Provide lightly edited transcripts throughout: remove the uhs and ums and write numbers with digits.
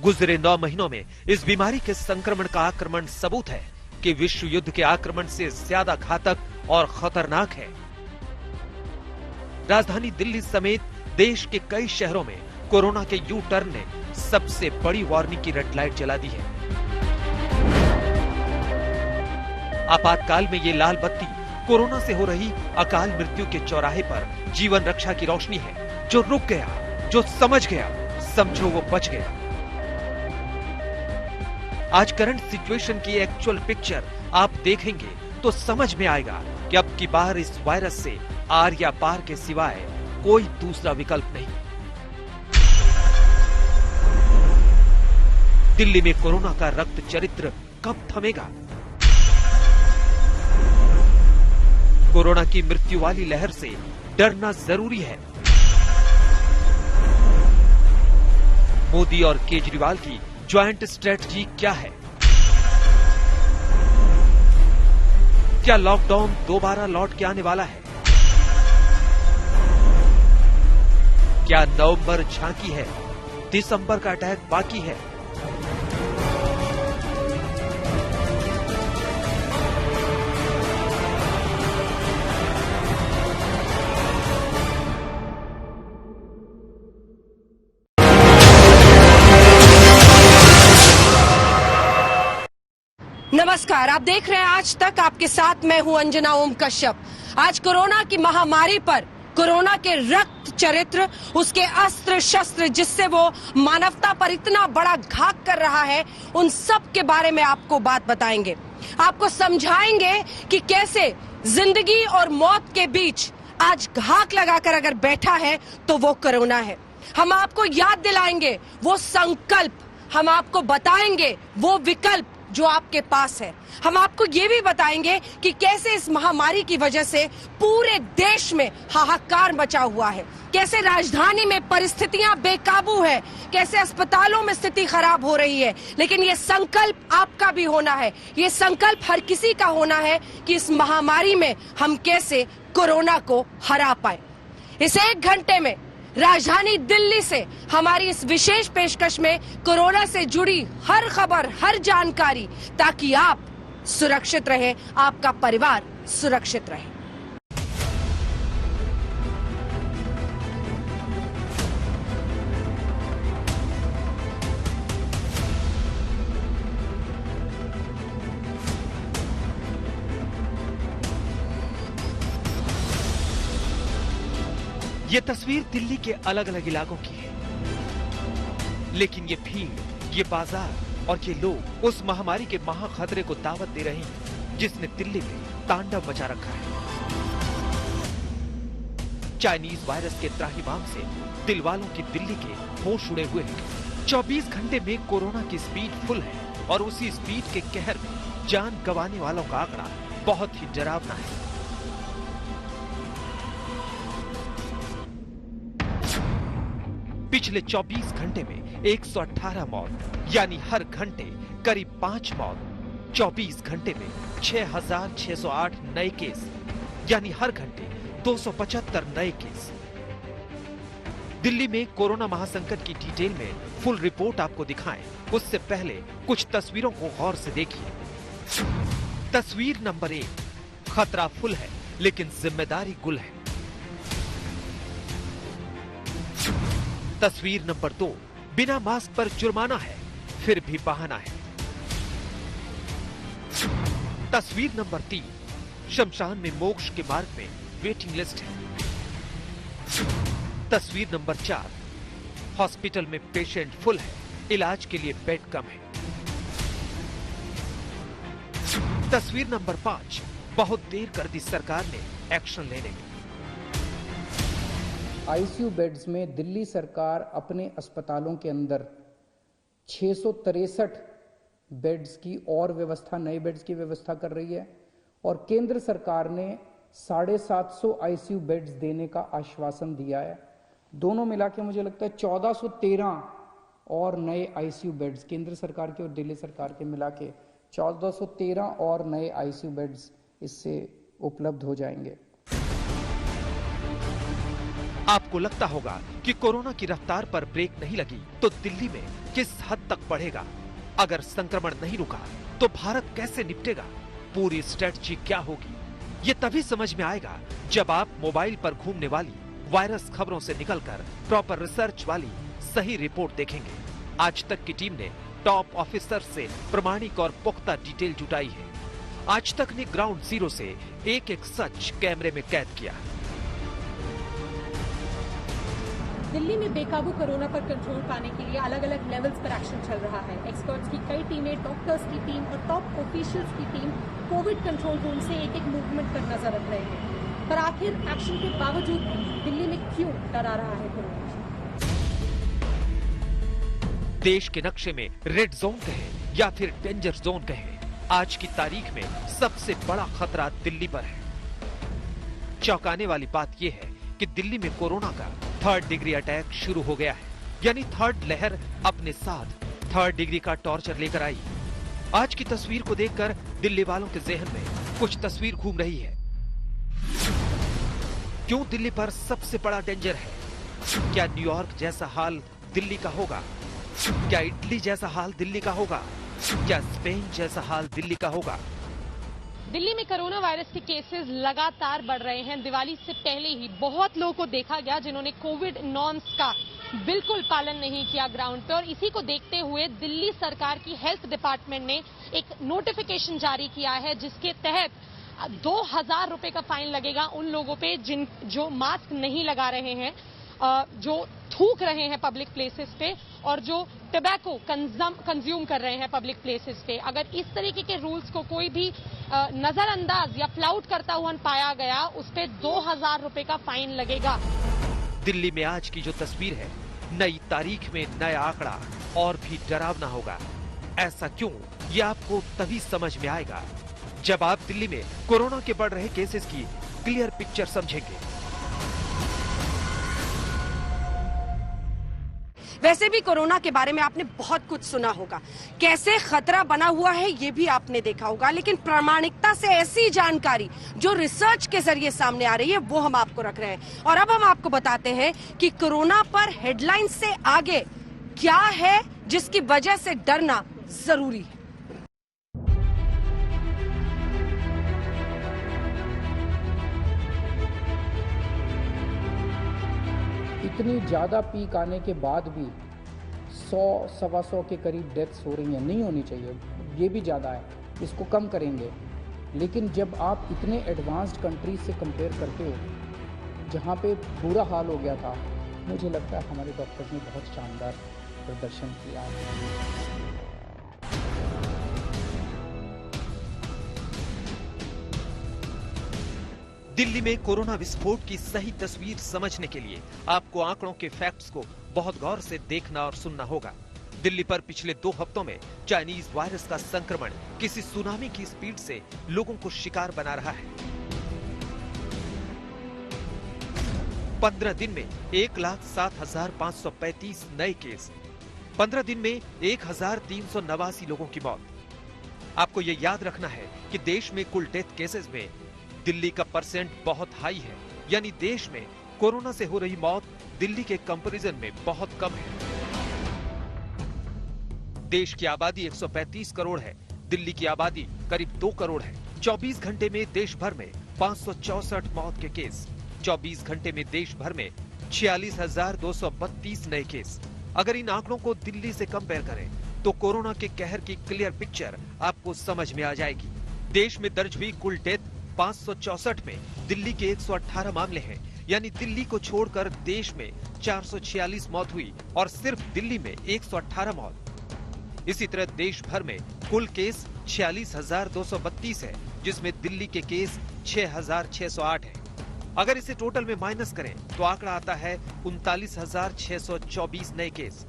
गुजरे 9 महीनों में इस बीमारी के संक्रमण का आक्रमण सबूत है कि विश्व युद्ध के आक्रमण से ज्यादा घातक और खतरनाक है। राजधानी दिल्ली समेत देश के कई शहरों में कोरोना के यू टर्न ने सबसे बड़ी वार्निंग की रेड लाइट जला दी है। आपातकाल में ये लाल बत्ती कोरोना से हो रही अकाल मृत्यु के चौराहे पर जीवन रक्षा की रोशनी है। जो रुक गया, जो समझ गया, समझो वो बच गया। आज करंट सिचुएशन की एक्चुअल पिक्चर आप देखेंगे तो समझ में आएगा कि अब की बार इस वायरस से आर या पार के सिवाय कोई दूसरा विकल्प नहीं। दिल्ली में कोरोना का रक्त चरित्र कब थमेगा? कोरोना की मृत्यु वाली लहर से डरना जरूरी है। मोदी और केजरीवाल की ज्वाइंट स्ट्रेटजी क्या है? क्या लॉकडाउन दोबारा लौट के आने वाला है? क्या नवंबर झांकी है, दिसंबर का अटैक बाकी है? नमस्कार, आप देख रहे हैं आज तक। आपके साथ मैं हूं अंजना ओम कश्यप। आज कोरोना की महामारी पर कोरोना के रक्त चरित्र, उसके अस्त्र शस्त्र जिससे वो मानवता पर इतना बड़ा घात कर रहा है, उन सब के बारे में आपको बात बताएंगे। आपको समझाएंगे कि कैसे जिंदगी और मौत के बीच आज घात लगाकर अगर बैठा है तो वो कोरोना है। हम आपको याद दिलाएंगे वो संकल्प, हम आपको बताएंगे वो विकल्प जो आपके पास है। हम आपको ये भी बताएंगे कि कैसे इस महामारी की वजह से पूरे देश में हाहाकार मचा हुआ है, कैसे राजधानी में परिस्थितियां बेकाबू है, कैसे अस्पतालों में स्थिति खराब हो रही है। लेकिन ये संकल्प आपका भी होना है, ये संकल्प हर किसी का होना है कि इस महामारी में हम कैसे कोरोना को हरा पाए। इस 1 घंटे में राजधानी दिल्ली से हमारी इस विशेष पेशकश में कोरोना से जुड़ी हर खबर, हर जानकारी, ताकि आप सुरक्षित रहें, आपका परिवार सुरक्षित रहे। ये तस्वीर दिल्ली के अलग अलग इलाकों की है, लेकिन ये भीड़, ये बाजार और ये लोग उस महामारी के महाखतरे को दावत दे रहे हैं जिसने दिल्ली में तांडव मचा रखा है। चाइनीज वायरस के त्राहिमाम से दिल वालों की दिल्ली के होश उड़े हुए हैं। 24 घंटे में कोरोना की स्पीड फुल है और उसी स्पीड के कहर में जान गंवाने वालों का आंकड़ा बहुत ही डरावना है। पिछले 24 घंटे में 118 मौत, यानी हर घंटे करीब 5 मौत। 24 घंटे में 6,608 नए केस, यानी हर घंटे 275 नए केस। दिल्ली में कोरोना महासंकट की डिटेल में फुल रिपोर्ट आपको दिखाएं, उससे पहले कुछ तस्वीरों को गौर से देखिए। तस्वीर नंबर 1, खतरा फुल है लेकिन जिम्मेदारी गुल है। तस्वीर नंबर 2, बिना मास्क पर जुर्माना है फिर भी बहाना है। तस्वीर नंबर 3, शमशान में मोक्ष के मार्ग में वेटिंग लिस्ट है। तस्वीर नंबर 4, हॉस्पिटल में पेशेंट फुल है, इलाज के लिए बेड कम है। तस्वीर नंबर 5, बहुत देर कर दी सरकार ने एक्शन लेने में। आईसीयू बेड्स में दिल्ली सरकार अपने अस्पतालों के अंदर 663 बेड्स की और व्यवस्था, नए बेड्स की व्यवस्था कर रही है और केंद्र सरकार ने 750 आईसीयू बेड्स देने का आश्वासन दिया है। दोनों मिला के मुझे लगता है 1413 और नए आईसीयू बेड्स, केंद्र सरकार के और दिल्ली सरकार के मिला के 1413 और नए आईसीयू बेड्स इससे उपलब्ध हो जाएंगे। आपको लगता होगा कि कोरोना की रफ्तार पर ब्रेक नहीं लगी तो दिल्ली में किस हद तक बढ़ेगा? अगर संक्रमण नहीं रुका तो भारत कैसे निपटेगा? पूरी स्ट्रेटजी क्या होगी? ये तभी समझ में आएगा जब आप मोबाइल पर घूमने वाली वायरस खबरों से निकलकर प्रॉपर रिसर्च वाली सही रिपोर्ट देखेंगे। आज तक की टीम ने टॉप ऑफिसर से प्रमाणिक और पुख्ता डिटेल जुटाई है। आज तक ने ग्राउंड जीरो से एक एक सच कैमरे में कैद किया। दिल्ली में बेकाबू कोरोना पर कंट्रोल पाने के लिए अलग अलग लेवल्स पर एक्शन चल रहा है। एक्सपर्ट्स की कई टीमें, डॉक्टर्स की टीम और टॉप ऑफिशियल्स की टीम कोविड कंट्रोल रूम से एक एक मूवमेंट पर नजर रख रहे हैं। पर आखिर एक्शन के बावजूद दिल्ली में क्यों डरा रहा है कोरोना? देश के नक्शे में रेड जोन कहें या फिर डेंजर जोन कहें, आज की तारीख में सबसे बड़ा खतरा दिल्ली पर है। चौंकाने वाली बात यह है कि दिल्ली में कोरोना का 3rd डिग्री अटैक शुरू हो गया है, यानी 3rd लहर अपने साथ 3rd डिग्री का टॉर्चर लेकर आई। आज की तस्वीर को देखकर दिल्ली वालों के जहन में कुछ तस्वीर घूम रही है। क्यों दिल्ली पर सबसे बड़ा डेंजर है? क्या न्यूयॉर्क जैसा हाल दिल्ली का होगा? क्या इटली जैसा हाल दिल्ली का होगा? क्या स्पेन जैसा हाल दिल्ली का होगा? दिल्ली में कोरोना वायरस के केसेस लगातार बढ़ रहे हैं। दिवाली से पहले ही बहुत लोगों को देखा गया जिन्होंने कोविड नॉर्म्स का बिल्कुल पालन नहीं किया ग्राउंड पे, और इसी को देखते हुए दिल्ली सरकार की हेल्थ डिपार्टमेंट ने एक नोटिफिकेशन जारी किया है जिसके तहत 2000 रुपए का फाइन लगेगा उन लोगों पे जो मास्क नहीं लगा रहे हैं, जो थूक रहे हैं पब्लिक प्लेसेस पे, और जो टबैको कंज्यूम कर रहे हैं पब्लिक प्लेसेस पे। अगर इस तरीके के रूल्स को कोई भी नजरअंदाज या फ्लाउट करता हुआ पाया गया, उस पे 2000 रुपए का फाइन लगेगा। दिल्ली में आज की जो तस्वीर है, नई तारीख में नया आंकड़ा और भी डरावना होगा। ऐसा क्यों, ये आपको तभी समझ में आएगा जब आप दिल्ली में कोरोना के बढ़ रहे केसेस की क्लियर पिक्चर समझेंगे। वैसे भी कोरोना के बारे में आपने बहुत कुछ सुना होगा, कैसे खतरा बना हुआ है ये भी आपने देखा होगा, लेकिन प्रामाणिकता से ऐसी जानकारी जो रिसर्च के जरिए सामने आ रही है वो हम आपको रख रहे हैं। और अब हम आपको बताते हैं कि कोरोना पर हेडलाइन से आगे क्या है जिसकी वजह से डरना जरूरी है। इतनी ज़्यादा पीक आने के बाद भी 100-125 के करीब डेथ्स हो रही हैं। नहीं होनी चाहिए, ये भी ज़्यादा है, इसको कम करेंगे। लेकिन जब आप इतने एडवांस्ड कंट्रीज से कंपेयर करते हो जहाँ पे बुरा हाल हो गया था, मुझे लगता है हमारे डॉक्टर्स ने बहुत शानदार प्रदर्शन किया है। दिल्ली में कोरोना विस्फोट की सही तस्वीर समझने के लिए आपको आंकड़ों के फैक्ट्स को बहुत गौर से देखना और सुनना होगा। दिल्ली पर पिछले 2 हफ्तों में चाइनीज वायरस का संक्रमण किसी सुनामी की स्पीड से लोगों को शिकार बना रहा है। 15 दिन में 1,07,535 नए केस, 15 दिन में 1,389 लोगों की मौत। आपको ये याद रखना है कि देश में कुल डेथ केसेस में दिल्ली का परसेंट बहुत हाई है, यानी देश में कोरोना से हो रही मौत दिल्ली के कंपैरिजन में बहुत कम है। देश की आबादी 135 करोड़ है, दिल्ली की आबादी करीब 2 करोड़ है। 24 घंटे में देश भर में 564 मौत के केस, 24 घंटे में देश भर में 46,232 नए केस। अगर इन आंकड़ों को दिल्ली से कंपेयर करें तो कोरोना के कहर की क्लियर पिक्चर आपको समझ में आ जाएगी। देश में दर्ज हुई कुल डेथ 564 में दिल्ली के 118 मामले हैं, यानी दिल्ली को छोड़कर देश में 446 मौत हुई और सिर्फ दिल्ली में 118 मौत। इसी तरह देश भर में कुल केस 46,232 है, जिसमें दिल्ली के केस 6,608 है। अगर इसे टोटल में माइनस करें तो आंकड़ा आता है 39,624 नए केस।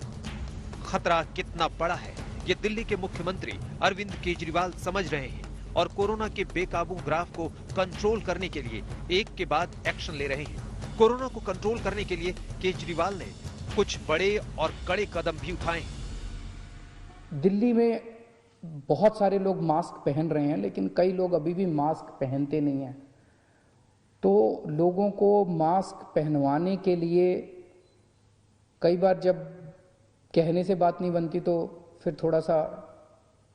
खतरा कितना बड़ा है ये दिल्ली के मुख्यमंत्री अरविंद केजरीवाल समझ रहे हैं और कोरोना के बेकाबू ग्राफ को कंट्रोल करने के लिए एक के बाद एक्शन ले रहे हैं। कोरोना को कंट्रोल करने के लिए केजरीवाल ने कुछ बड़े और कड़े कदम भी उठाए हैं। दिल्ली में बहुत सारे लोग मास्क पहन रहे हैं, लेकिन कई लोग अभी भी मास्क पहनते नहीं हैं। तो लोगों को मास्क पहनवाने के लिए कई बार जब कहने से बात नहीं बनती तो फिर थोड़ा सा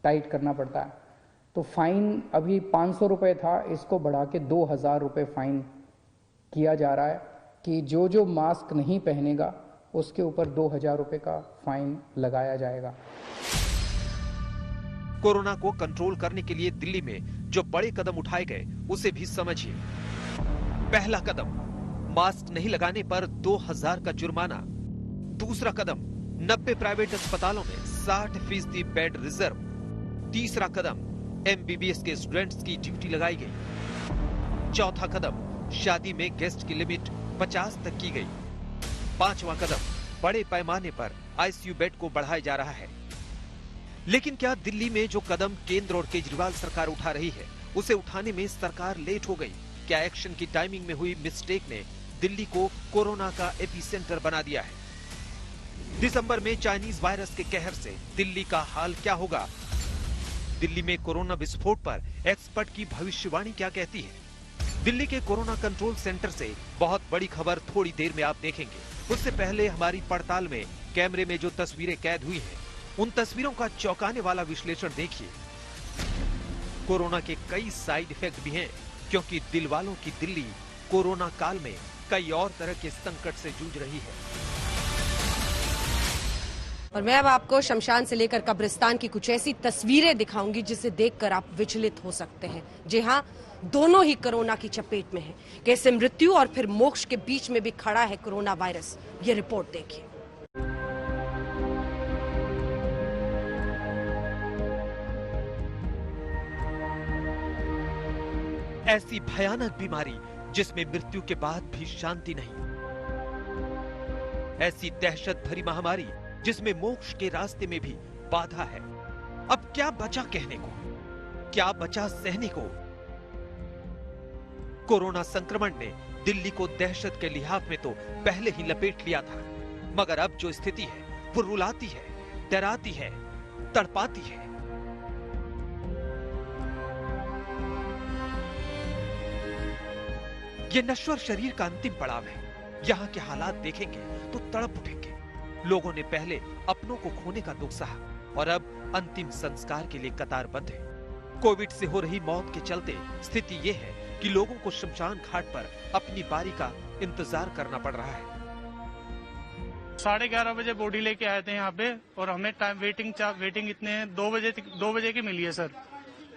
टाइट करना पड़ता है। तो फाइन अभी 500 रुपये था, इसको बढ़ा के 2000 रुपये फाइन किया जा रहा है कि जो मास्क नहीं पहनेगा उसके ऊपर 2000 रुपये का फाइन लगाया जाएगा। कोरोना को कंट्रोल करने के लिए दिल्ली में जो बड़े कदम उठाए गए उसे भी समझिए। पहला कदम, मास्क नहीं लगाने पर 2000 का जुर्माना। दूसरा कदम, 90 प्राइवेट अस्पतालों में 60% बेड रिजर्व। तीसरा कदम, MBBS के स्टूडेंट्स की ड्यूटी लगाई गई। चौथा कदम, शादी में गेस्ट की लिमिट 50 तक की गई। पांचवा कदम, बड़े पैमाने पर ICU बेड को बढ़ाया जा रहा है। लेकिन क्या दिल्ली में जो कदम केंद्र और केजरीवाल सरकार उठा रही है उसे उठाने में सरकार लेट हो गई? क्या एक्शन की टाइमिंग में हुई मिस्टेक ने दिल्ली को कोरोना का एपिसेंटर बना दिया है? दिसंबर में चाइनीज वायरस के कहर से दिल्ली का हाल क्या होगा? दिल्ली में कोरोना विस्फोट पर एक्सपर्ट की भविष्यवाणी क्या कहती है? दिल्ली के कोरोना कंट्रोल सेंटर से बहुत बड़ी खबर थोड़ी देर में आप देखेंगे। उससे पहले हमारी पड़ताल में कैमरे में जो तस्वीरें कैद हुई हैं, उन तस्वीरों का चौंकाने वाला विश्लेषण देखिए। कोरोना के कई साइड इफेक्ट भी हैं, क्योंकि दिल वालों की दिल्ली कोरोना काल में कई और तरह के संकट से जूझ रही है। और मैं अब आपको शमशान से लेकर कब्रिस्तान की कुछ ऐसी तस्वीरें दिखाऊंगी जिसे देखकर आप विचलित हो सकते हैं। जी हाँ, दोनों ही कोरोना की चपेट में हैं। कैसे मृत्यु और फिर मोक्ष के बीच में भी खड़ा है कोरोना वायरस, ये रिपोर्ट देखिए। ऐसी भयानक बीमारी जिसमें मृत्यु के बाद भी शांति नहीं। ऐसी दहशत भरी महामारी जिसमें मोक्ष के रास्ते में भी बाधा है। अब क्या बचा कहने को, क्या बचा सहने को? कोरोना संक्रमण ने दिल्ली को दहशत के लिहाफ में तो पहले ही लपेट लिया था, मगर अब जो स्थिति है वो रुलाती है, डराती है, तड़पाती है। ये नश्वर शरीर का अंतिम पड़ाव है। यहाँ के हालात देखेंगे तो तड़प उठेंगे। लोगों ने पहले अपनों को खोने का दुख सहा और अब अंतिम संस्कार के लिए कतारबद्ध है। कोविड से हो रही मौत के चलते स्थिति ये है कि लोगों को शमशान घाट पर अपनी बारी का इंतजार करना पड़ रहा है। 11:30 बजे बॉडी लेके आए थे यहाँ पे और हमें टाइम वेटिंग इतने 2 बजे की मिली है सर।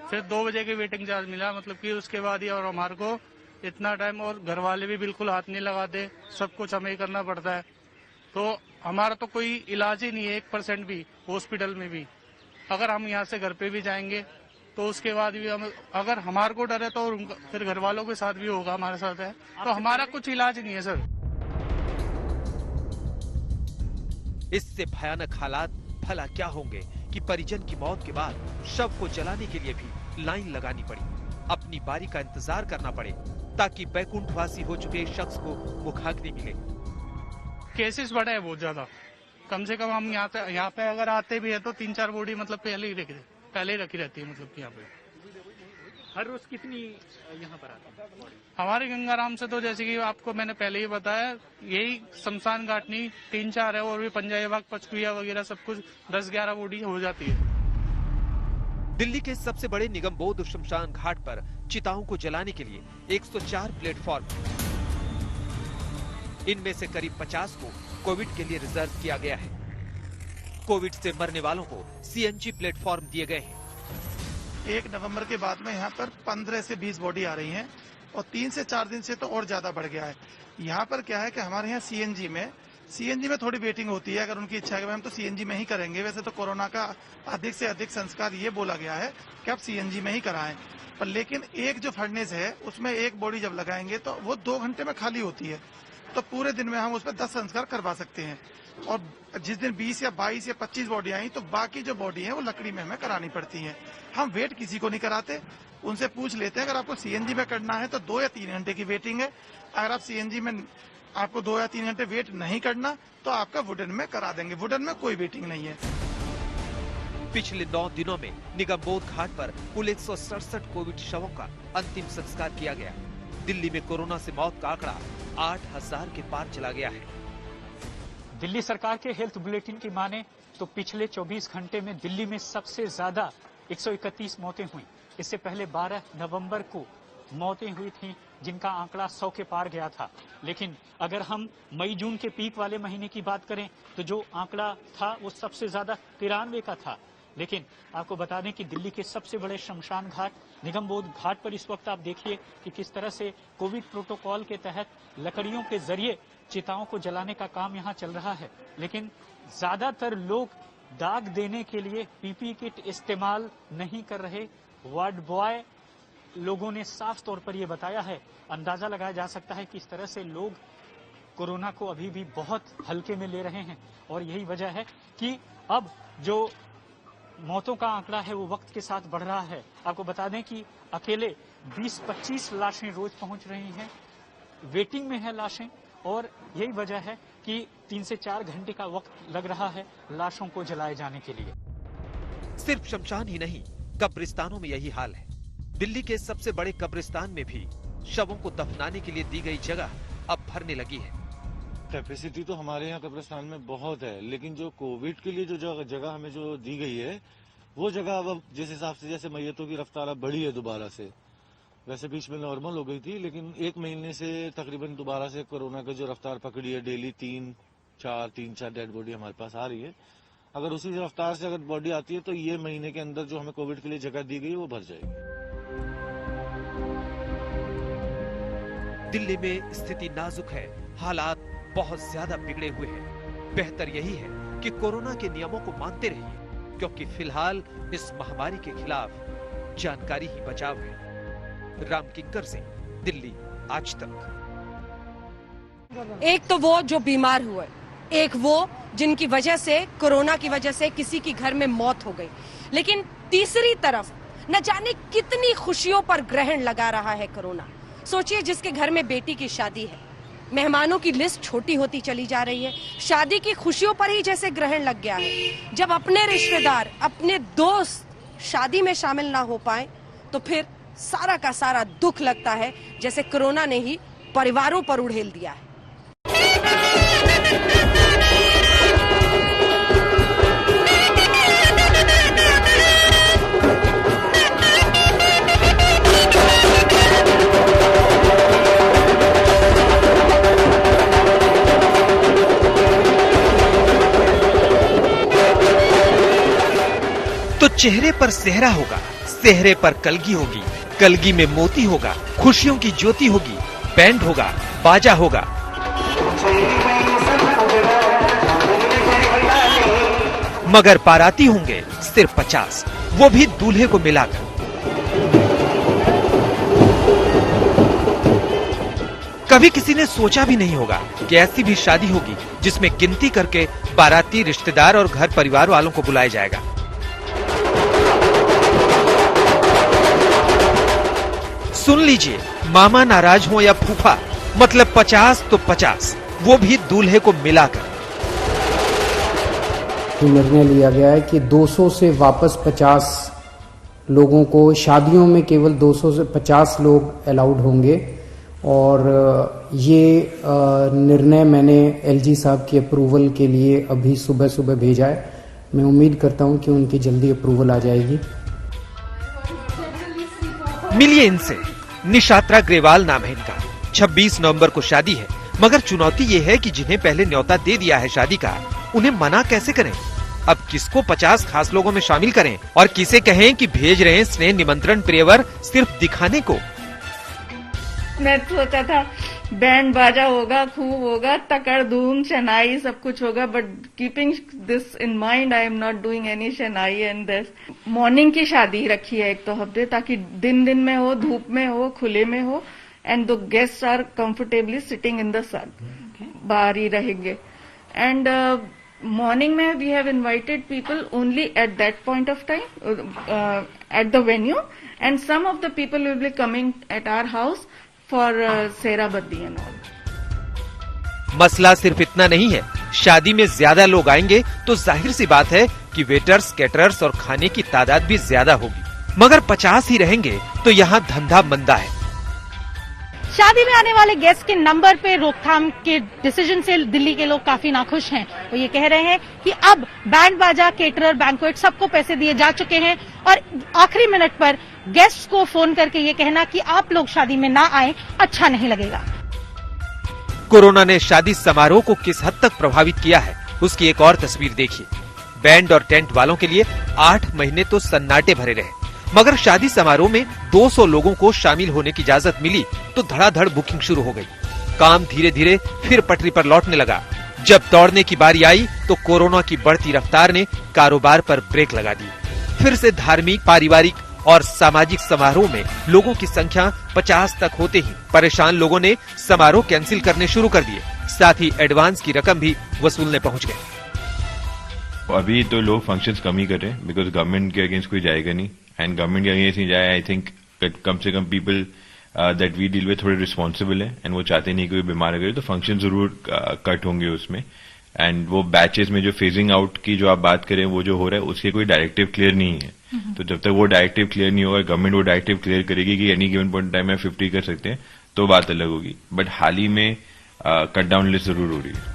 फिर 2 बजे की वेटिंग चार्ज मिला, मतलब कि उसके बाद ही और हमारे को इतना टाइम, और घर वाले भी बिल्कुल हाथ नहीं लगाते, सब कुछ हमें ही करना पड़ता है। तो हमारा तो कोई इलाज ही नहीं है 1% भी हॉस्पिटल में भी। अगर हम यहाँ से घर पे भी जाएंगे तो उसके बाद भी हम, अगर हमारे को डर है तो फिर घर वालों के साथ भी होगा, हमारे साथ है, तो हमारा कुछ इलाज नहीं है सर। इससे भयानक हालात भला क्या होंगे कि परिजन की मौत के बाद शव को जलाने के लिए भी लाइन लगानी पड़ी, अपनी बारी का इंतजार करना पड़े ताकि बैकुंठवासी हो चुके शख्स को मुखाग्नि मिले। केसेस बढ़े हैं बहुत ज्यादा। कम से कम हम यहाँ पे अगर आते भी है तो 3-4 बॉडी मतलब पहले ही रखी रहती है, मतलब यहाँ पे। हर रोज कितनी यहाँ पर आती है? हमारे गंगाराम से तो जैसे कि आपको मैंने पहले ही बताया, यही शमशान घाटनी 3-4 है, और भी पंजाबी बाग, पचकुया वगैरह सब कुछ 10-11 बॉडी हो जाती है। दिल्ली के सबसे बड़े निगमबोध शमशान घाट पर चिताओं को जलाने के लिए 104 प्लेटफॉर्म, इनमें से करीब 50 को कोविड के लिए रिजर्व किया गया है। कोविड से मरने वालों को CNG प्लेटफॉर्म दिए गए हैं। 1 नवंबर के बाद में यहाँ पर 15 से 20 बॉडी आ रही हैं और 3 से 4 दिन से तो और ज्यादा बढ़ गया है। यहाँ पर क्या है कि हमारे यहाँ CNG में थोड़ी वेटिंग होती है। अगर उनकी इच्छा है कि हम तो CNG में ही करेंगे। वैसे तो कोरोना का अधिक से अधिक संस्कार ये बोला गया है कि आप CNG में ही कराएं, पर लेकिन एक जो फर्नेस है उसमें एक बॉडी जब लगाएंगे तो वो 2 घंटे में खाली होती है, तो पूरे दिन में हम उसमें 10 संस्कार करवा सकते हैं। और जिस दिन 20 या 22 या 25 बॉडी आई तो बाकी जो बॉडी है वो लकड़ी में हमें करानी पड़ती है। हम वेट किसी को नहीं कराते, उनसे पूछ लेते हैं अगर आपको CNG में करना है तो 2 या 3 घंटे की वेटिंग है। अगर आप CNG में आपको 2 या 3 घंटे वेट नहीं करना तो आपका वुडन में करा देंगे। वुडन में कोई वेटिंग नहीं है। पिछले 9 दिनों में निगमबोध घाट पर कुल 167 कोविड शवों का अंतिम संस्कार किया गया। दिल्ली में कोरोना से मौत का आंकड़ा 8,000 के पार चला गया है। दिल्ली सरकार के हेल्थ बुलेटिन की माने तो पिछले 24 घंटे में दिल्ली में सबसे ज्यादा 131 मौतें हुई। इससे पहले 12 नवंबर को मौतें हुई थी जिनका आंकड़ा 100 के पार गया था। लेकिन अगर हम मई जून के पीक वाले महीने की बात करें तो जो आंकड़ा था वो सबसे ज्यादा 93 का था। लेकिन आपको बता दें कि दिल्ली के सबसे बड़े शमशान घाट निगमबोध घाट पर इस वक्त आप देखिए कि किस तरह से कोविड प्रोटोकॉल के तहत लकड़ियों के जरिए चिताओं को जलाने का काम यहां चल रहा है। लेकिन ज्यादातर लोग दाग देने के लिए पीपी किट इस्तेमाल नहीं कर रहे। वार्ड बॉय लोगों ने साफ तौर पर यह बताया है। अंदाजा लगाया जा सकता है कि इस तरह से लोग कोरोना को अभी भी बहुत हल्के में ले रहे हैं और यही वजह है कि अब जो मौतों का आंकड़ा है वो वक्त के साथ बढ़ रहा है। आपको बता दें कि अकेले 20-25 लाशें रोज पहुंच रही हैं, वेटिंग में है लाशें, और यही वजह है कि 3 से 4 घंटे का वक्त लग रहा है लाशों को जलाए जाने के लिए। सिर्फ शमशान ही नहीं, कब्रिस्तानों में यही हाल है। दिल्ली के सबसे बड़े कब्रिस्तान में भी शवों को दफनाने के लिए दी गई जगह अब भरने लगी है। कैपेसिटी तो हमारे यहाँ कब्रिस्तान में बहुत है, लेकिन जो कोविड के लिए जो जगह हमें जो दी गई है वो जगह अब जिस हिसाब से जैसे मैयतों की रफ्तार अब बढ़ी है दोबारा से, वैसे बीच में नॉर्मल हो गई थी, लेकिन 1 महीने से तकरीबन दोबारा से कोरोना की जो रफ्तार पकड़ी है, डेली 3-4 डेड बॉडी हमारे पास आ रही है। अगर उसी रफ्तार से अगर बॉडी आती है तो ये महीने के अंदर जो हमें कोविड के लिए जगह दी गई वो भर जाएगी। दिल्ली में स्थिति नाजुक है, हालात बहुत ज्यादा बिगड़े हुए हैं। बेहतर यही है कि कोरोना के नियमों को मानते रहिए, क्योंकि फिलहाल इस महामारी के खिलाफ जानकारी ही बचाव है। राम किंकर सिंह, दिल्ली, आज तक। एक तो वो जो बीमार हुए, एक वो जिनकी वजह से, कोरोना की वजह से किसी की घर में मौत हो गई, लेकिन तीसरी तरफ न जाने कितनी खुशियों पर ग्रहण लगा रहा है कोरोना। सोचिए, जिसके घर में बेटी की शादी है, मेहमानों की लिस्ट छोटी होती चली जा रही है, शादी की खुशियों पर ही जैसे ग्रहण लग गया है। जब अपने रिश्तेदार, अपने दोस्त शादी में शामिल ना हो पाए तो फिर सारा का सारा दुख लगता है जैसे कोरोना ने ही परिवारों पर उड़ेल दिया है। तो चेहरे पर सेहरा होगा, सेहरे पर कलगी होगी, कलगी में मोती होगा, खुशियों की ज्योति होगी, बैंड होगा, बाजा होगा। मगर बाराती होंगे सिर्फ 50, वो भी दूल्हे को मिलाकर। कभी किसी ने सोचा भी नहीं होगा कि ऐसी भी शादी होगी जिसमें गिनती करके बाराती, रिश्तेदार और घर परिवार वालों को बुलाया जाएगा। सुन लीजिए, मामा नाराज हो या फूफा, मतलब 50 तो 50, वो भी दूल्हे को मिलाकर। निर्णय लिया गया है कि 200 से वापस 50 लोगों को, शादियों में केवल 200 से 50 लोग अलाउड होंगे, और ये निर्णय मैंने एलजी साहब की अप्रूवल के लिए अभी सुबह सुबह भेजा है। मैं उम्मीद करता हूं कि उनकी जल्दी अप्रूवल आ जाएगी। मिलिए इनसे। निशात्रा ग्रेवाल नाम है इनका। 26 नवंबर को शादी है, मगर चुनौती ये है कि जिन्हें पहले न्योता दे दिया है शादी का, उन्हें मना कैसे करें। अब किसको 50 खास लोगों में शामिल करें और किसे कहें कि भेज रहे हैं स्नेह निमंत्रण प्रियवर सिर्फ दिखाने को। मैं सोचा था बैंड बाजा होगा, खूब होगा, तकड़ धूम शनाई सब कुछ होगा, but keeping this in mind I am not doing any शनाई and this. Morning की शादी रखी है एक तो हफ्ते, ताकि दिन में हो, धूप में हो, खुले में हो, and the guests are comfortably sitting in the sun, बाहर ही रहेंगे। एंड मॉर्निंग में we have invited people only at that point of time at the venue, and some of the people will be coming at our house for सेराबद्दी and all. मसला सिर्फ इतना नहीं है, शादी में ज्यादा लोग आएंगे तो जाहिर सी बात है कि वेटर्स, कैटरर्स और खाने की तादाद भी ज्यादा होगी। मगर 50 ही रहेंगे तो यहाँ धंधा मंदा है। शादी में आने वाले गेस्ट के नंबर पे रोकथाम के डिसीजन से दिल्ली के लोग काफी नाखुश हैं। वो ये कह रहे हैं कि अब बैंड बाजा, केटरर, बैंक्वेट सबको पैसे दिए जा चुके हैं और आखिरी मिनट पर गेस्ट को फोन करके ये कहना कि आप लोग शादी में ना आए अच्छा नहीं लगेगा। कोरोना ने शादी समारोह को किस हद तक प्रभावित किया है, उसकी एक और तस्वीर देखिए। बैंड और टेंट वालों के लिए 8 महीने तो सन्नाटे भरे रहे, मगर शादी समारोह में 200 लोगों को शामिल होने की इजाजत मिली तो धड़ाधड़ बुकिंग शुरू हो गई। काम धीरे धीरे फिर पटरी पर लौटने लगा। जब दौड़ने की बारी आई तो कोरोना की बढ़ती रफ्तार ने कारोबार पर ब्रेक लगा दी। फिर से धार्मिक, पारिवारिक और सामाजिक समारोह में लोगों की संख्या 50 तक होते ही परेशान लोगों ने समारोह कैंसिल करने शुरू कर दिए। साथ ही एडवांस की रकम भी वसूलने पहुंच गए। अभी तो लोग फंक्शंस कम ही कर रहे हैं, बिकॉज गवर्नमेंट के अगेंस्ट कोई जाएगा नहीं, एंड गवर्नमेंट के अगेंस्ट नहीं जाए। आई थिंक कम से कम people that we deal with थोड़े रिस्पॉन्सिबल है, एंड वो चाहते नहीं कोई बीमार अगर, तो फंक्शन जरूर कट होंगे उसमें। एंड वो बैचेस में जो फेजिंग आउट की जो आप बात करें, वो जो हो रहा है उसके कोई डायरेक्टिव क्लियर नहीं है। तो जब तक वो डायरेक्टिव क्लियर नहीं होगा, गवर्नमेंट वो डायरेक्टिव क्लियर करेगी कि एनी गिवन पॉइंट टाइम में 50 कर सकते हैं, तो बात अलग होगी। बट हाल ही में कट डाउन लिस्ट जरूर हो रही है।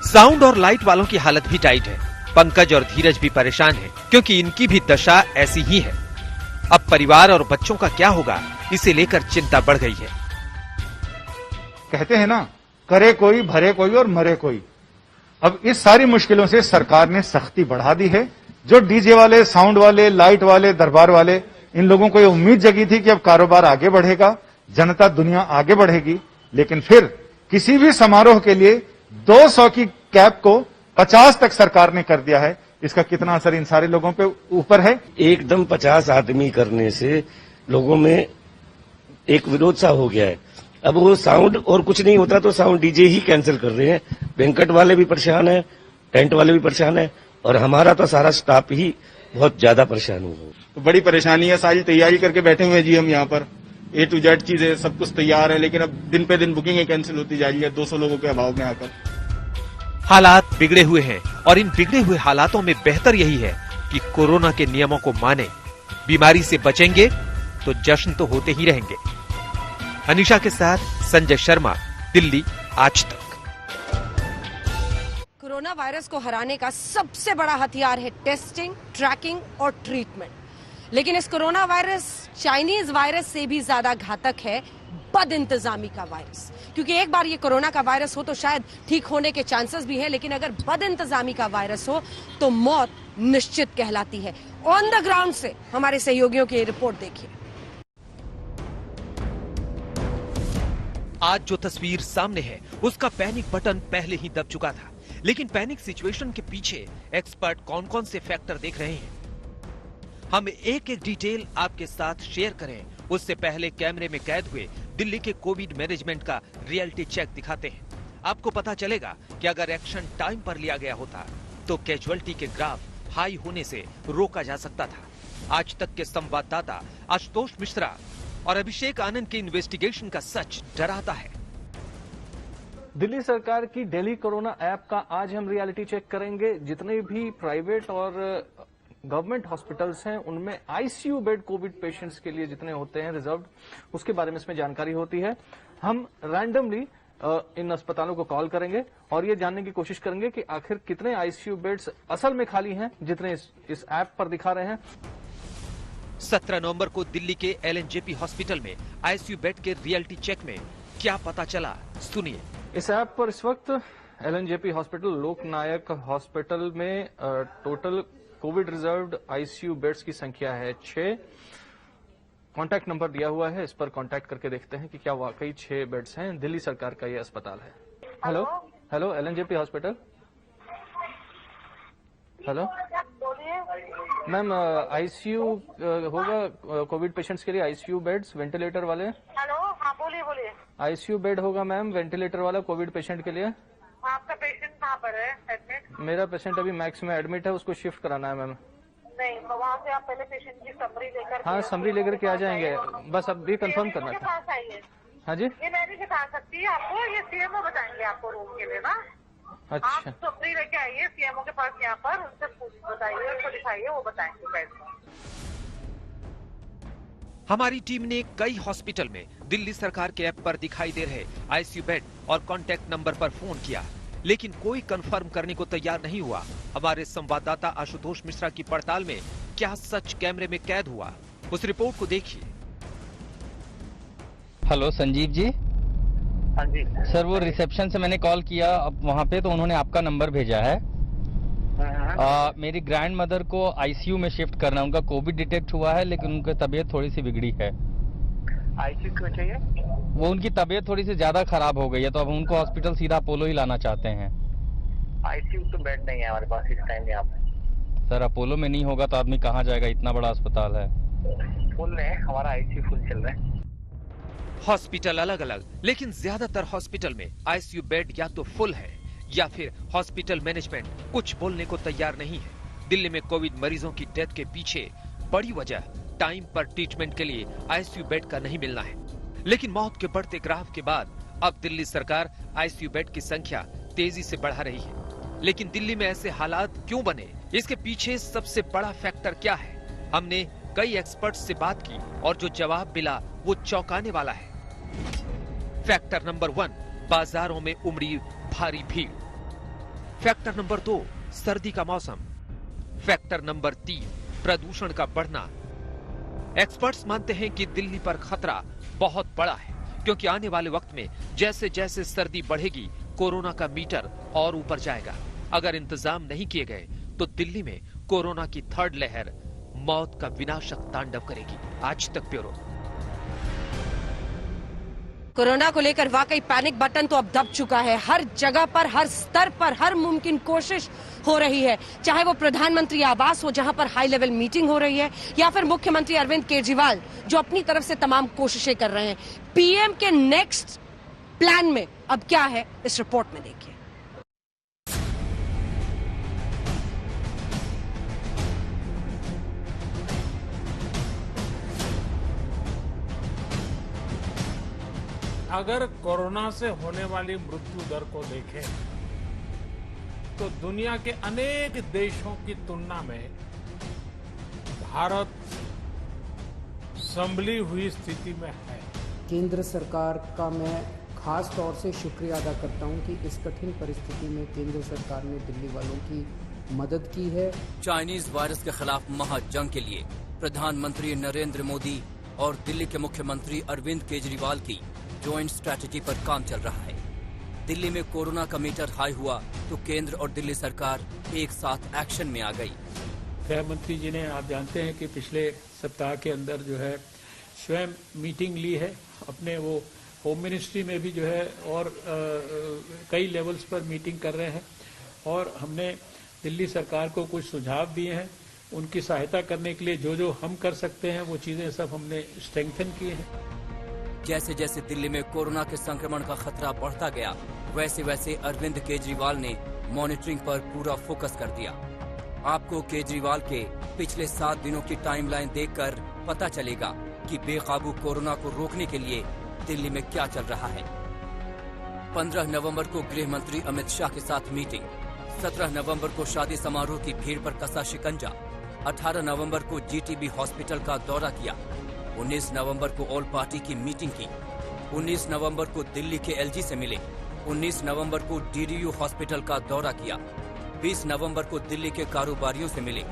साउंड और लाइट वालों की हालत भी टाइट है। पंकज और धीरज भी परेशान हैं, क्योंकि इनकी भी दशा ऐसी ही है। अब परिवार और बच्चों का क्या होगा, इसे लेकर चिंता बढ़ गई है। कहते हैं ना, करे कोई, भरे कोई और मरे कोई। अब इस सारी मुश्किलों से सरकार ने सख्ती बढ़ा दी है। जो डीजे वाले, साउंड वाले, लाइट वाले, दरबार वाले, इन लोगों को ये उम्मीद जगी थी कि अब कारोबार आगे बढ़ेगा, जनता, दुनिया आगे बढ़ेगी। लेकिन फिर किसी भी समारोह के लिए 200 की कैप को 50 तक सरकार ने कर दिया है। इसका कितना असर इन सारे लोगों पे ऊपर है? एकदम 50 आदमी करने से लोगों में एक विरोध सा हो गया है। अब वो साउंड और कुछ नहीं होता तो साउंड डीजे ही कैंसिल कर रहे हैं। बैंक्वेट वाले भी परेशान है, टेंट वाले भी परेशान है, और हमारा तो सारा स्टाफ ही बहुत ज्यादा परेशान हुआ। तो बड़ी परेशानी है। सारी तैयारी करके बैठे हुए हैं जी हम यहाँ पर, A to Z चीजें सब कुछ तैयार है, लेकिन अब दिन पे दिन बुकिंग कैंसिल होती जा रही है 200 लोगों के अभाव में आकर। हालात बिगड़े हुए हैं और इन बिगड़े हुए हालातों में बेहतर यही है कि कोरोना के नियमों को माने। बीमारी से बचेंगे तो जश्न तो होते ही रहेंगे। अनिशा के साथ संजय शर्मा, दिल्ली आज तक। कोरोना वायरस को हराने का सबसे बड़ा हथियार है टेस्टिंग, ट्रैकिंग और ट्रीटमेंट। लेकिन इस कोरोना वायरस चाइनीज वायरस से भी ज्यादा घातक है बद इंतजामी का वायरस। क्योंकि एक बार ये कोरोना का वायरस हो तो शायद ठीक होने के चांसेस भी हैं, लेकिन अगर बद इंतजामी का वायरस हो तो मौत निश्चित कहलाती है। ऑन द ग्राउंड से हमारे सहयोगियों की रिपोर्ट देखिए। आज जो तस्वीर सामने है उसका पैनिक बटन पहले ही दब चुका था, लेकिन पैनिक सिचुएशन के पीछे एक्सपर्ट कौन कौन से फैक्टर देख रहे हैं, हम एक एक डिटेल आपके साथ शेयर करें उससे पहले कैमरे में कैद हुए दिल्ली के कोविड मैनेजमेंट का रियलिटी चेक दिखाते हैं। आपको पता चलेगा कि अगर एक्शन टाइम पर लिया गया होता तो कैजुअलिटी के ग्राफ हाई होने से रोका जा सकता था। आज तक के संवाददाता आशुतोष मिश्रा और अभिषेक आनंद के इन्वेस्टिगेशन का सच डराता है। दिल्ली सरकार की दिल्ली कोरोना ऐप का आज हम रियलिटी चेक करेंगे। जितने भी प्राइवेट और गवर्नमेंट हॉस्पिटल्स हैं उनमें आईसीयू बेड कोविड पेशेंट्स के लिए जितने होते हैं रिजर्व्ड, उसके बारे में इसमें जानकारी होती है। हम रैंडमली इन अस्पतालों को कॉल करेंगे और ये जानने की कोशिश करेंगे कि आखिर कितने आईसीयू बेड्स असल में खाली हैं जितने इस ऐप पर दिखा रहे हैं। 17 नवंबर को दिल्ली के एलएनजेपी हॉस्पिटल में आईसीयू बेड के रियलिटी चेक में क्या पता चला, सुनिए। इस ऐप पर इस वक्त एलएनजेपी हॉस्पिटल, लोकनायक हॉस्पिटल में total Covid reserved ICU beds की संख्या है 6। कॉन्टैक्ट नंबर दिया हुआ है, इस पर कॉन्टैक्ट करके देखते हैं कि क्या वाकई 6 बेड्स हैं। दिल्ली सरकार का ये अस्पताल है। Hello hello, LNJP hospital. Hello ma'am, ICU होगा कोविड पेशेंट्स के लिए, आईसीयू बेड्स वेंटिलेटर वाले। हेलो, हाँ बोलिए बोलिए। आईसीयू बेड होगा मैम वेंटिलेटर वाला कोविड पेशेंट के लिए। आपका पेशेंट कहाँ पर है एडमिट? मेरा पेशेंट अभी मैक्स में एडमिट है, उसको शिफ्ट कराना है मैम। नहीं, तो वहाँ से आप पहले पेशेंट की समरी लेकर। हाँ, समरी लेकर के आ जाएंगे, बस अब भी कंफर्म करना था। हाँ जी, ये मैं नहीं बता सकती आपको, ये सीएमओ बताएंगे आपको रूम के लिए ना। अच्छा, आप समरी लेके आइए सीएमओ के पास, यहाँ पर उनसे बताइए, उनको दिखाइए, वो बताएंगे कैसे। हमारी टीम ने कई हॉस्पिटल में दिल्ली सरकार के ऐप पर दिखाई दे रहे आईसीयू बेड और कॉन्टैक्ट नंबर पर फोन किया, लेकिन कोई कंफर्म करने को तैयार नहीं हुआ। हमारे संवाददाता आशुतोष मिश्रा की पड़ताल में क्या सच कैमरे में कैद हुआ, उस रिपोर्ट को देखिए। हेलो संजीव जी। हाँ जी सर, वो रिसेप्शन से मैंने कॉल किया अब वहाँ पे, तो उन्होंने आपका नंबर भेजा है। मेरी ग्रैंड मदर को आईसीयू में शिफ्ट करना है। उनका कोविड डिटेक्ट हुआ है, लेकिन उनकी तबीयत थोड़ी सी बिगड़ी है। आईसीयू क्यों चाहिए? वो उनकी तबीयत थोड़ी सी ज्यादा खराब हो गई है, तो अब उनको हॉस्पिटल सीधा अपोलो ही लाना चाहते हैं। आईसीयू तो बेड नहीं है हमारे पास इस टाइम यहाँ पे। सर, अपोलो में नहीं होगा तो आदमी कहाँ जाएगा? इतना बड़ा अस्पताल है। फुल है, हमारा आईसीयू फुल चल रहा है। हॉस्पिटल अलग अलग, लेकिन ज्यादातर हॉस्पिटल में आईसीयू बेड या तो फुल है या फिर हॉस्पिटल मैनेजमेंट कुछ बोलने को तैयार नहीं है। दिल्ली में कोविड मरीजों की डेथ के पीछे बड़ी वजह टाइम पर ट्रीटमेंट के लिए आईसीयू बेड का नहीं मिलना है। लेकिन मौत के बढ़ते ग्राफ के बाद अब दिल्ली सरकार आईसीयू बेड की संख्या तेजी से बढ़ा रही है। लेकिन दिल्ली में ऐसे हालात क्यों बने, इसके पीछे सबसे बड़ा फैक्टर क्या है? हमने कई एक्सपर्ट्स से बात की और जो जवाब मिला वो चौंकाने वाला है। फैक्टर नंबर 1, बाजारों में उमड़ी भारी भीड़। फैक्टर नंबर 2, सर्दी का मौसम। फैक्टर नंबर 3, प्रदूषण का बढ़ना। एक्सपर्ट्स मानते हैं कि दिल्ली पर खतरा बहुत बड़ा है, क्योंकि आने वाले वक्त में जैसे जैसे सर्दी बढ़ेगी कोरोना का मीटर और ऊपर जाएगा। अगर इंतजाम नहीं किए गए तो दिल्ली में कोरोना की थर्ड लहर मौत का विनाशक तांडव करेगी। आज तक ब्यूरो। कोरोना को लेकर वाकई पैनिक बटन तो अब दब चुका है। हर जगह पर, हर स्तर पर, हर मुमकिन कोशिश हो रही है, चाहे वो प्रधानमंत्री आवास हो जहां पर हाई लेवल मीटिंग हो रही है, या फिर मुख्यमंत्री अरविंद केजरीवाल जो अपनी तरफ से तमाम कोशिशें कर रहे हैं। पीएम के नेक्स्ट प्लान में अब क्या है, इस रिपोर्ट में देखिए। अगर कोरोना से होने वाली मृत्यु दर को देखें तो दुनिया के अनेक देशों की तुलना में भारत संभली हुई स्थिति में है। केंद्र सरकार का मैं खास तौर से शुक्रिया अदा करता हूं कि इस कठिन परिस्थिति में केंद्र सरकार ने दिल्ली वालों की मदद की है। चाइनीज वायरस के खिलाफ महाजंग के लिए प्रधानमंत्री नरेंद्र मोदी और दिल्ली के मुख्यमंत्री अरविंद केजरीवाल की ज्वाइंट स्ट्रैटेजी पर काम चल रहा है। दिल्ली में कोरोना का मीटर हाई हुआ तो केंद्र और दिल्ली सरकार एक साथ एक्शन में आ गई। गृह मंत्री जी ने, आप जानते हैं कि पिछले सप्ताह के अंदर जो है स्वयं मीटिंग ली है। अपने वो होम मिनिस्ट्री में भी जो है और कई लेवल्स पर मीटिंग कर रहे हैं और हमने दिल्ली सरकार को कुछ सुझाव दिए हैं। उनकी सहायता करने के लिए जो जो हम कर सकते हैं वो चीजें सब हमने स्ट्रेंथन की हैं। जैसे जैसे दिल्ली में कोरोना के संक्रमण का खतरा बढ़ता गया, वैसे वैसे अरविंद केजरीवाल ने मॉनिटरिंग पर पूरा फोकस कर दिया। आपको केजरीवाल के पिछले 7 दिनों की टाइमलाइन देखकर पता चलेगा कि बेकाबू कोरोना को रोकने के लिए दिल्ली में क्या चल रहा है। 15 नवंबर को गृह मंत्री अमित शाह के साथ मीटिंग, 17 नवंबर को शादी समारोह की भीड़ पर कसा शिकंजा, 18 नवंबर को जीटीबी हॉस्पिटल का दौरा किया, 19 नवंबर को ऑल पार्टी की मीटिंग की, 19 नवंबर को दिल्ली के एलजी से मिले, 19 नवंबर को डीडीयू हॉस्पिटल का दौरा किया, 20 नवंबर को दिल्ली के कारोबारियों से मिले।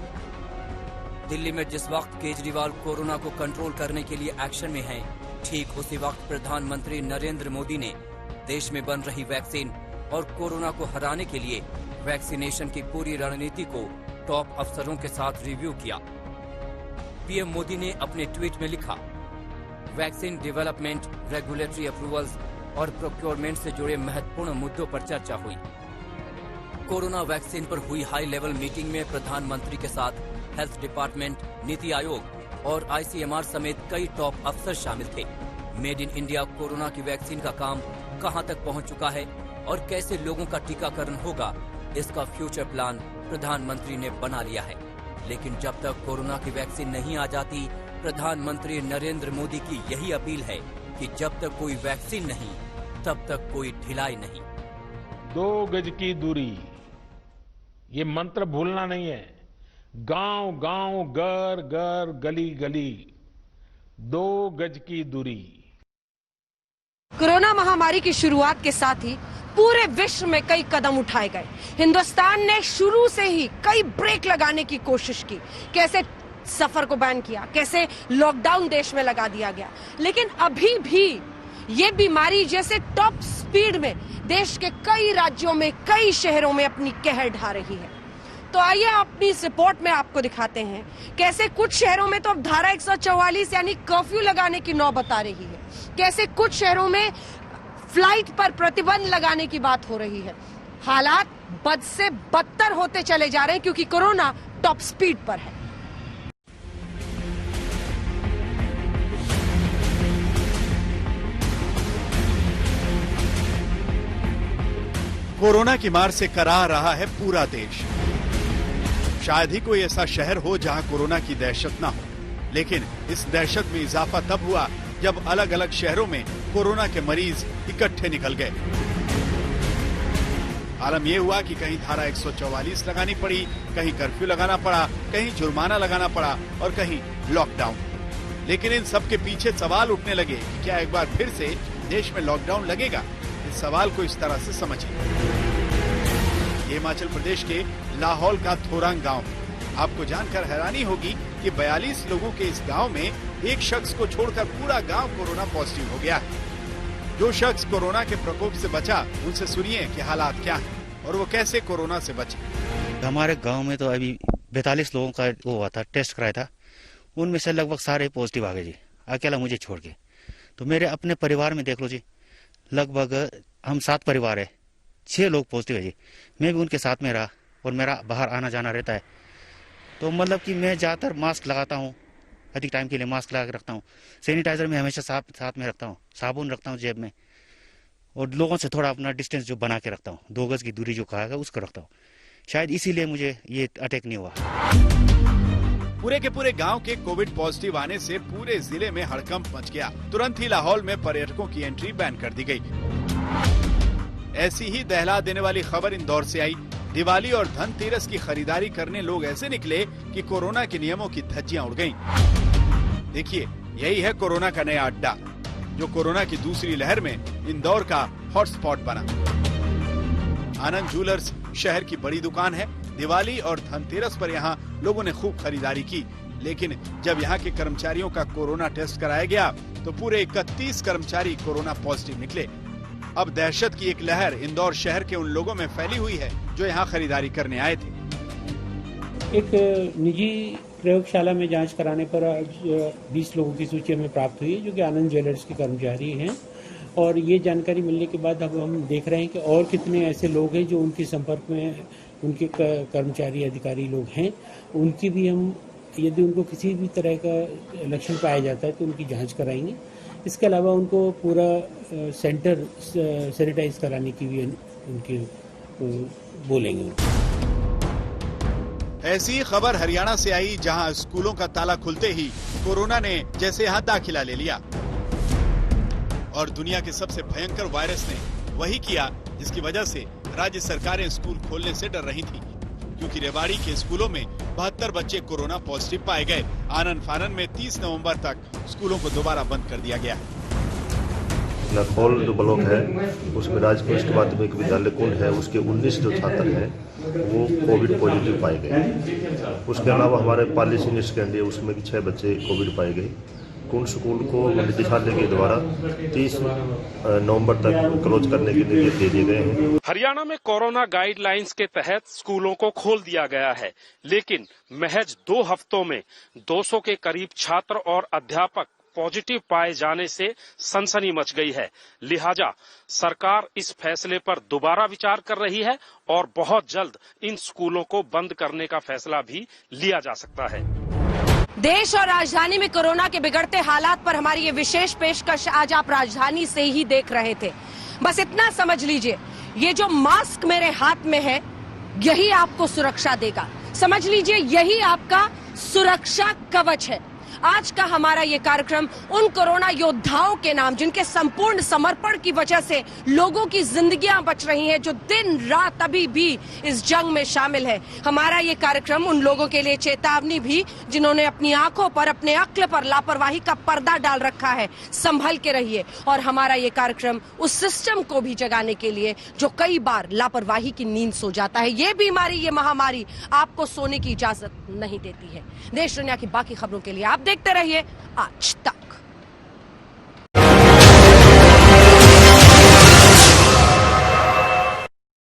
दिल्ली में जिस वक्त केजरीवाल कोरोना को कंट्रोल करने के लिए एक्शन में हैं, ठीक उसी वक्त प्रधानमंत्री नरेंद्र मोदी ने देश में बन रही वैक्सीन और कोरोना को हराने के लिए वैक्सीनेशन की पूरी रणनीति को टॉप अफसरों के साथ रिव्यू किया। पीएम मोदी ने अपने ट्वीट में लिखा, वैक्सीन डेवलपमेंट, रेगुलेटरी अप्रूवल्स और प्रोक्योरमेंट से जुड़े महत्वपूर्ण मुद्दों पर चर्चा हुई। कोरोना वैक्सीन पर हुई हाई लेवल मीटिंग में प्रधानमंत्री के साथ हेल्थ डिपार्टमेंट, नीति आयोग और आईसीएमआर समेत कई टॉप अफसर शामिल थे। मेड इन इंडिया कोरोना की वैक्सीन का काम कहां तक पहुंच चुका है और कैसे लोगों का टीकाकरण होगा, इसका फ्यूचर प्लान प्रधानमंत्री ने बना लिया है। लेकिन जब तक कोरोना की वैक्सीन नहीं आ जाती, प्रधानमंत्री नरेंद्र मोदी की यही अपील है कि जब तक कोई वैक्सीन नहीं, तब तक कोई ढिलाई नहीं। 2 गज की दूरी, ये मंत्र भूलना नहीं है। गांव गांव, घर घर, गली गली 2 गज की दूरी। कोरोना महामारी की शुरुआत के साथ ही पूरे विश्व में कई कदम उठाए गए। हिंदुस्तान ने शुरू से ही कई ब्रेक लगाने की कोशिश की। कैसे सफर को बैन किया, कैसे लॉकडाउन देश में लगा दिया गया, लेकिन अभी भी ये बीमारी जैसे टॉप स्पीड में देश के कई राज्यों में, कई शहरों में अपनी कहर ढा रही है। तो आइए अपनी इस रिपोर्ट में आपको दिखाते हैं कैसे कुछ शहरों में तो अब धारा 144 यानी कर्फ्यू लगाने की नौबत आ रही है, कैसे कुछ शहरों में फ्लाइट पर प्रतिबंध लगाने की बात हो रही है। हालात बद से बदतर होते चले जा रहे हैं क्योंकि कोरोना टॉप स्पीड पर है। कोरोना की मार से कराह रहा है पूरा देश। शायद ही कोई ऐसा शहर हो जहां कोरोना की दहशत ना हो, लेकिन इस दहशत में इजाफा तब हुआ जब अलग अलग शहरों में कोरोना के मरीज इकट्ठे निकल गए। आलम यह हुआ कि कहीं धारा 144 लगानी पड़ी, कहीं कर्फ्यू लगाना पड़ा, कहीं जुर्माना लगाना पड़ा और कहीं लॉकडाउन। लेकिन इन सब के पीछे सवाल उठने लगे कि क्या एक बार फिर से देश में लॉकडाउन लगेगा। इस सवाल को इस तरह से समझिए। ये हिमाचल प्रदेश के लाहौल का थोरांग गांव है। आपको जानकर हैरानी होगी कि 42 लोगों के इस गांव में एक शख्स को छोड़कर पूरा गांव कोरोना पॉजिटिव हो गया है। जो शख्स कोरोना के प्रकोप से बचा, उनसे सुनिए कि हालात क्या हैं और वो कैसे कोरोना से बचे। हमारे गांव में तो अभी 42 लोगों का वो हुआ था, टेस्ट कराया था, उनमें से लगभग सारे पॉजिटिव आ गए जी, अकेला मुझे छोड़ के। तो मेरे अपने परिवार में देख लो जी, लगभग हम 7 परिवार है, 6 लोग पॉजिटिव है जी। मैं भी उनके साथ में रहा और मेरा बाहर आना जाना रहता है। तो मतलब कि मैं ज़्यादातर मास्क लगाता हूँ, अधिक टाइम के लिए मास्क लगा के रखता हूँ। सैनिटाइजर में हमेशा साथ में रखता हूँ, साबुन रखता हूँ जेब में, और लोगों से थोड़ा अपना डिस्टेंस जो बना के रखता हूँ, 2 गज की दूरी जो कहा है उसको रखता हूँ। शायद इसीलिए मुझे ये अटैक नहीं हुआ। पूरे के पूरे गांव के कोविड पॉजिटिव आने से पूरे जिले में हड़कंप मच गया। तुरंत ही लाहौल में पर्यटकों की एंट्री बैन कर दी गई। ऐसी ही दहला देने वाली खबर इंदौर से आई। दिवाली और धनतेरस की खरीदारी करने लोग ऐसे निकले कि कोरोना के नियमों की धज्जियां उड़ गईं। देखिए, यही है कोरोना का नया अड्डा, जो कोरोना की दूसरी लहर में इंदौर का हॉटस्पॉट बना। आनंद ज्वेलर्स शहर की बड़ी दुकान है। दिवाली और धनतेरस पर यहाँ लोगों ने खूब खरीदारी की, लेकिन जब यहाँ के कर्मचारियों का कोरोना टेस्ट कराया गया तो पूरे 31 कर्मचारी कोरोना पॉजिटिव निकले। अब दहशत की एक लहर इंदौर शहर के उन लोगों में फैली हुई है जो यहाँ खरीदारी करने आए थे। एक निजी प्रयोगशाला में जांच कराने पर आज 20 लोगों की सूची हमें प्राप्त हुई है जो कि आनंद ज्वेलर्स के कर्मचारी हैं, और ये जानकारी मिलने के बाद अब हम देख रहे हैं कि और कितने ऐसे लोग हैं जो उनके संपर्क में उनके कर्मचारी अधिकारी लोग हैं। उनकी भी हम, यदि उनको किसी भी तरह का लक्षण पाया जाता है तो उनकी जांच कराएंगे। इसके अलावा उनको पूरा सेंटर सैनिटाइज कराने की भी उनके बोलेंगे। ऐसी ही खबर हरियाणा से आई, जहां स्कूलों का ताला खुलते ही कोरोना ने जैसे यहाँ दाखिला ले लिया और दुनिया के सबसे भयंकर वायरस ने वही किया जिसकी वजह से राज्य सरकारें स्कूल खोलने से डर रही थी, क्योंकि रेवाड़ी के स्कूलों में 72 बच्चे कोरोना पॉजिटिव पाए गए। आनंद फानन में 30 नवंबर तक स्कूलों को दोबारा बंद कर दिया गया। लाहौल जो ब्लॉक है उसमें राजकीय माध्यमिक विद्यालय कुंड है, उसके 19 जो छात्र हैं वो कोविड पॉजिटिव पाए गए। उसके अलावा हमारे पाली सीनियर सेकेंडरी उसमें भी 6 बच्चे कोविड पाए गए। कुंड स्कूल को निदेशालय के द्वारा 30 नवंबर तक क्लोज करने के निर्देश दे दिए गए हैं। हरियाणा में कोरोना गाइडलाइंस के तहत स्कूलों को खोल दिया गया है, लेकिन महज 2 हफ्तों में 200 के करीब छात्र और अध्यापक पॉजिटिव पाए जाने से सनसनी मच गई है। लिहाजा सरकार इस फैसले पर दोबारा विचार कर रही है और बहुत जल्द इन स्कूलों को बंद करने का फैसला भी लिया जा सकता है। देश और राजधानी में कोरोना के बिगड़ते हालात पर हमारी ये विशेष पेशकश आज आप राजधानी से ही देख रहे थे। बस इतना समझ लीजिए, ये जो मास्क मेरे हाथ में है यही आपको सुरक्षा देगा। समझ लीजिए, यही आपका सुरक्षा कवच है। आज का हमारा ये कार्यक्रम उन कोरोना योद्धाओं के नाम, जिनके संपूर्ण समर्पण की वजह से लोगों की जिंदगियां बच रही हैं, जो दिन रात अभी भी इस जंग में शामिल है। हमारा ये कार्यक्रम उन लोगों के लिए चेतावनी भी, जिन्होंने अपनी आंखों पर, अपने अक्ल पर लापरवाही का पर्दा डाल रखा है। संभल के रहिए। और हमारा ये कार्यक्रम उस सिस्टम को भी जगाने के लिए जो कई बार लापरवाही की नींद सो जाता है। ये बीमारी, ये महामारी आपको सोने की इजाजत नहीं देती है। देश दुनिया की बाकी खबरों के लिए आप देखते रहिए आज तक।